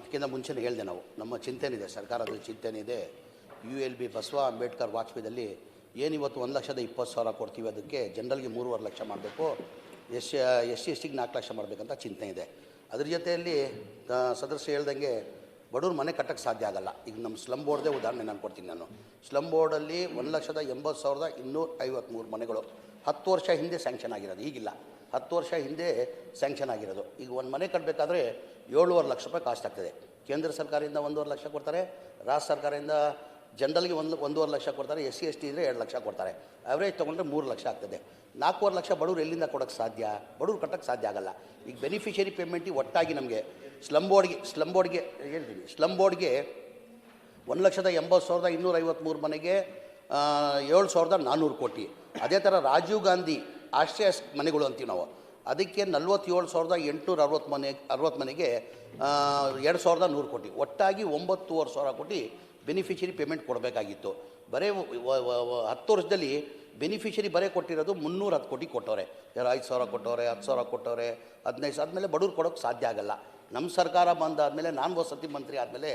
ಅದಕ್ಕಿಂತ ಮುಂಚೆನೇ ಹೇಳಿದೆ ನಾವು ನಮ್ಮ ಚಿಂತನೆ ಇದೆ, ಸರ್ಕಾರದ ಚಿಂತನೆ ಇದೆ. ULB ಬಸವ ಅಂಬೇಡ್ಕರ್ ವಾಜಪೇಯಿದಲ್ಲಿ ಏನಿವತ್ತು 1,20,000 ಕೊಡ್ತೀವಿ, ಅದಕ್ಕೆ ಜನರಲ್ಗೆ 3.5 ಲಕ್ಷ ಮಾಡಬೇಕು, SC/STಗೆ 4 ಲಕ್ಷ ಮಾಡಬೇಕಂತ ಚಿಂತನೆ ಇದೆ. ಅದ್ರ ಜೊತೆಯಲ್ಲಿ ಸದಸ್ಯರು ಹೇಳ್ದಂಗೆ ಬಡವ್ರ ಮನೆ ಕಟ್ಟಕ್ಕೆ ಸಾಧ್ಯ ಆಗಲ್ಲ. ಈಗ ನಮ್ಮ ಸ್ಲಮ್ ಬೋರ್ಡ್ದೇ ಉದಾಹರಣೆ ನಾನು ಕೊಡ್ತೀನಿ. ನಾನು ಸ್ಲಮ್ ಬೋರ್ಡಲ್ಲಿ 1,80,253 ಮನೆಗಳು 10 ವರ್ಷ ಹಿಂದೆ ಸ್ಯಾಂಕ್ಷನ್ ಆಗಿರೋದು, ಈಗಿಲ್ಲ, 10 ವರ್ಷ ಹಿಂದೆ ಸ್ಯಾಂಕ್ಷನ್ ಆಗಿರೋದು. ಈಗ ಒಂದು ಮನೆ ಕಟ್ಟಬೇಕಾದ್ರೆ 7.5 ಲಕ್ಷ ರೂಪಾಯಿ ಕಾಸ್ಟ್ ಆಗ್ತದೆ. ಕೇಂದ್ರ ಸರ್ಕಾರದಿಂದ 1.5 ಲಕ್ಷ ಕೊಡ್ತಾರೆ, ರಾಜ್ಯ ಸರ್ಕಾರದಿಂದ ಜನರಲ್ಗೆ 1.5 ಲಕ್ಷ ಕೊಡ್ತಾರೆ, SC/ST ಇದ್ದರೆ 2 ಲಕ್ಷ ಕೊಡ್ತಾರೆ. ಆವ್ರೇಜ್ ತೊಗೊಂಡ್ರೆ 3 ಲಕ್ಷ ಆಗ್ತದೆ. 4.5 ಲಕ್ಷ ಬಡವ್ರು ಎಲ್ಲಿಂದ ಕೊಡೋಕ್ಕೆ ಸಾಧ್ಯ? ಬಡವ್ರು ಕಟ್ಟಕ್ಕೆ ಸಾಧ್ಯ ಆಗಲ್ಲ. ಈಗ ಬೆನಿಫಿಷರಿ ಪೇಮೆಂಟಿಗೆ ಒಟ್ಟಾಗಿ ನಮಗೆ ಸ್ಲಮ್ ಬೋರ್ಡ್ಗೆ ಹೇಳ್ತೀನಿ, ಸ್ಲಮ್ ಬೋರ್ಡ್ಗೆ 1,80,253 ಮನೆಗೆ 7,400 ಕೋಟಿ. ಅದೇ ಥರ ರಾಜೀವ್ ಗಾಂಧಿ ಆಶ್ರಯ ಮನೆಗಳು ಅಂತೀವಿ ನಾವು, ಅದಕ್ಕೆ 47,860 ಮನೆಗೆ 2,100 ಕೋಟಿ, ಒಟ್ಟಾಗಿ 9,500 ಕೋಟಿ ಬೆನಿಫಿಷರಿ ಪೇಮೆಂಟ್ ಕೊಡಬೇಕಾಗಿತ್ತು. ಬರೀ 10 ವರ್ಷದಲ್ಲಿ ಬೆನಿಫಿಷರಿ ಬರೀ ಕೊಟ್ಟಿರೋದು 310 ಕೋಟಿ ಕೊಟ್ಟವ್ರೆ. ಯಾರು 5,000 ಕೊಟ್ಟವ್ರೆ, 10,000 ಕೊಟ್ಟವ್ರೆ, 15,000 ಆದಮೇಲೆ ಬಡವ್ರು ಕೊಡೋಕ್ಕೆ ಸಾಧ್ಯ ಆಗಲ್ಲ. ನಮ್ಮ ಸರ್ಕಾರ ಬಂದಾದಮೇಲೆ, ನಾನು ವಸತಿ ಮಂತ್ರಿ ಆದಮೇಲೆ,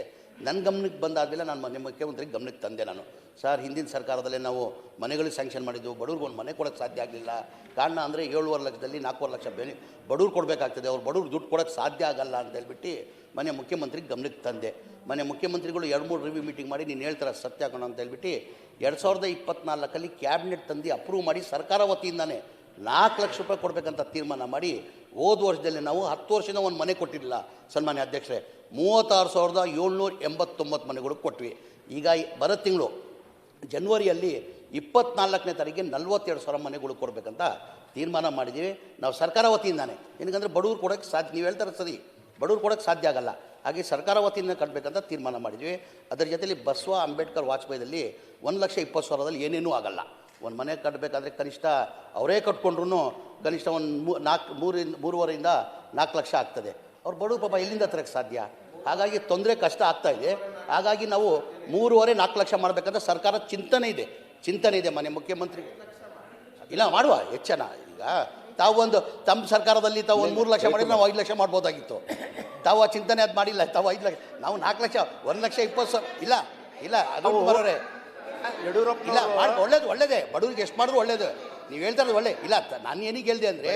ನನ್ನ ಗಮನಕ್ಕೆ ಬಂದಾದಮೇಲೆ ನಾನು ಮನೆ ಮುಖ್ಯಮಂತ್ರಿಗೆ ಗಮನಕ್ಕೆ ತಂದೆ. ನಾನು ಸರ್, ಹಿಂದಿನ ಸರ್ಕಾರದಲ್ಲೇ ನಾವು ಮನೆಗಳಿಗೆ ಸ್ಯಾಂಕ್ಷನ್ ಮಾಡಿದ್ದೆವು, ಬಡವ್ರಿಗೆ ಒಂದು ಮನೆ ಕೊಡೋಕ್ಕೆ ಸಾಧ್ಯ ಆಗಲಿಲ್ಲ. ಕಾರಣ ಅಂದರೆ 7.5 ಲಕ್ಷದಲ್ಲಿ 4.5 ಲಕ್ಷ ಬಡವ್ರು ಕೊಡಬೇಕಾಗ್ತದೆ, ಅವ್ರು ಬಡವ್ರು ದುಡ್ಡು ಕೊಡೋಕ್ಕೆ ಸಾಧ್ಯ ಆಗಲ್ಲ ಅಂತ ಹೇಳ್ಬಿಟ್ಟು ಮನೆ ಮುಖ್ಯಮಂತ್ರಿಗೆ ಗಮನಕ್ಕೆ ತಂದೆ. ಮನೆ ಮುಖ್ಯಮಂತ್ರಿಗಳು 2-3 ರಿವ್ಯೂ ಮೀಟಿಂಗ್ ಮಾಡಿ ನೀನು ಹೇಳ್ತಾರೆ ಸತ್ಯ ಕಣ ಅಂತ ಹೇಳ್ಬಿಟ್ಟು 2024 ಕ್ಯಾಬಿನೆಟ್ ತಂದು ಅಪ್ರೂವ್ ಮಾಡಿ ಸರ್ಕಾರ ವತಿಯಿಂದಾನೆ 4 ಲಕ್ಷ ರೂಪಾಯಿ ಕೊಡಬೇಕಂತ ತೀರ್ಮಾನ ಮಾಡಿ, ಹೋದ ವರ್ಷದಲ್ಲಿ ನಾವು 10 ವರ್ಷದಿಂದ ಒಂದು ಮನೆ ಕೊಟ್ಟಿರಲಿಲ್ಲ ಸನ್ಮಾನ್ಯ ಅಧ್ಯಕ್ಷರೇ, 36,789 ಮನೆಗಳು ಕೊಟ್ವಿ. ಈಗ ಬರೋ ತಿಂಗಳು ಜನವರಿಯಲ್ಲಿ 24ನೇ ತಾರೀಕಿಗೆ 42,000 ಮನೆಗಳು ಕೊಡಬೇಕಂತ ತೀರ್ಮಾನ ಮಾಡಿದ್ದೀವಿ ನಾವು ಸರ್ಕಾರ ವತಿಯಿಂದಾನೆ. ಏನಕ್ಕಂದರೆ ಬಡವ್ರು ಕೊಡೋಕ್ಕೆ ಸಾಧ್ಯ, ನೀವು ಹೇಳ್ತಾರೆ ಸರಿ, ಬಡವ್ರು ಕೊಡೋಕ್ಕೆ ಸಾಧ್ಯ ಆಗಲ್ಲ, ಹಾಗೆ ಸರ್ಕಾರ ವತಿಯಿಂದ ಕಟ್ಟಬೇಕಂತ ತೀರ್ಮಾನ ಮಾಡಿದ್ವಿ. ಅದರ ಜೊತೆಲಿ ಬಸವ ಅಂಬೇಡ್ಕರ್ ವಾಜಪೇಯಿದಲ್ಲಿ 1,20,000 ಏನೇನೂ ಆಗಲ್ಲ. ಒಂದು ಮನೆ ಕಟ್ಟಬೇಕಾದ್ರೆ ಕನಿಷ್ಠ ಅವರೇ ಕಟ್ಕೊಂಡ್ರು ಕನಿಷ್ಠ ಒಂದು 3.5ರಿಂದ 4 ಲಕ್ಷ ಆಗ್ತದೆ. ಅವ್ರು ಬಡವ್ರು ಪಾಪ ಎಲ್ಲಿಂದ ತರಕ್ಕೆ ಸಾಧ್ಯ? ಹಾಗಾಗಿ ತೊಂದರೆ ಕಷ್ಟ ಆಗ್ತಾಯಿದೆ. ಹಾಗಾಗಿ ನಾವು 3.5-4 ಲಕ್ಷ ಮಾಡಬೇಕಂತ ಸರ್ಕಾರ ಚಿಂತನೆ ಇದೆ. ಮನೆ ಮುಖ್ಯಮಂತ್ರಿ ಇಲ್ಲ ಮಾಡುವ ಹೆಚ್ಚನ. ಈಗ ತಾವು ಒಂದು ತಮ್ಮ ಸರ್ಕಾರದಲ್ಲಿ ತಾವು ಒಂದು 3 ಲಕ್ಷ ಮಾಡಿದ್ರೆ ನಾವು 5 ಲಕ್ಷ ಮಾಡ್ಬೋದಾಗಿತ್ತು. ತಾವು ಆ ಚಿಂತನೆ ಅದು ಮಾಡಿಲ್ಲ. ತಾವು 5 ಲಕ್ಷ, ನಾವು 4 ಲಕ್ಷ, 1,20,000 ಇಲ್ಲ ಅದು ಬರೋರೆ ಯಡಿಯೂರಪ್ಪ ಇಲ್ಲ ಮಾಡಿ ಒಳ್ಳೇದೇ, ಬಡವ್ರಿಗೆ ಎಷ್ಟು ಮಾಡಿದ್ರು ಒಳ್ಳೇದು. ನೀವು ಹೇಳ್ತಾರದು ಒಳ್ಳೆ ಇಲ್ಲ. ನಾನು ಏನಿಗೆ ಹೇಳಿದೆ ಅಂದರೆ,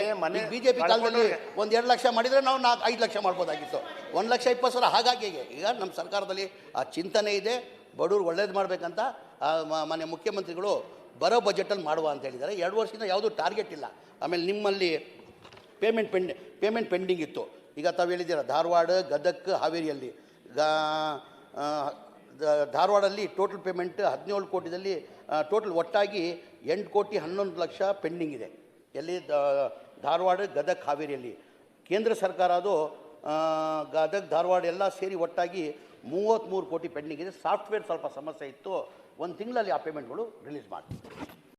BJP ಕಾಲದಲ್ಲಿ 1-2 ಲಕ್ಷ ಮಾಡಿದರೆ ನಾವು 5 ಲಕ್ಷ ಮಾಡ್ಬೋದಾಗಿತ್ತು, 1,20,000. ಹಾಗಾಗಿ ಈಗ ನಮ್ಮ ಸರ್ಕಾರದಲ್ಲಿ ಆ ಚಿಂತನೆ ಇದೆ, ಬಡವ್ರು ಒಳ್ಳೇದು ಮಾಡಬೇಕಂತ ಮನೆ ಮುಖ್ಯಮಂತ್ರಿಗಳು ಬರೋ ಬಜೆಟಲ್ಲಿ ಮಾಡುವ ಅಂತ ಹೇಳಿದ್ದಾರೆ. 2 ವರ್ಷದಿಂದ ಯಾವುದೂ ಟಾರ್ಗೆಟ್ ಇಲ್ಲ. ಆಮೇಲೆ ನಿಮ್ಮಲ್ಲಿ ಪೇಮೆಂಟ್ ಪೆಂಡಿಂಗ್ ಇತ್ತು. ಈಗ ತಾವು ಹೇಳಿದ್ದೀರ ಧಾರವಾಡ, ಗದಗ, ಹಾವೇರಿಯಲ್ಲಿ. ಧಾರವಾಡಲ್ಲಿ ಟೋಟಲ್ ಪೇಮೆಂಟ್ 17 ಕೋಟಿದಲ್ಲಿ ಟೋಟಲ್ ಒಟ್ಟಾಗಿ 8 ಕೋಟಿ 11 ಲಕ್ಷ ಪೆಂಡಿಂಗ್ ಇದೆ. ಎಲ್ಲಿ? ಧಾರವಾಡ, ಗದಗ, ಹಾವೇರಿಯಲ್ಲಿ. ಕೇಂದ್ರ ಸರ್ಕಾರ ಅದು ಗದಗ, ಧಾರವಾಡ ಎಲ್ಲ ಸೇರಿ ಒಟ್ಟಾಗಿ 33 ಕೋಟಿ ಪೆಂಡಿಂಗ್ ಇದೆ. ಸಾಫ್ಟ್ವೇರ್ ಸ್ವಲ್ಪ ಸಮಸ್ಯೆ ಇತ್ತು, 1 ತಿಂಗಳಲ್ಲಿ ಆ ಪೇಮೆಂಟ್ಗಳು ರಿಲೀಸ್ ಮಾಡಿ.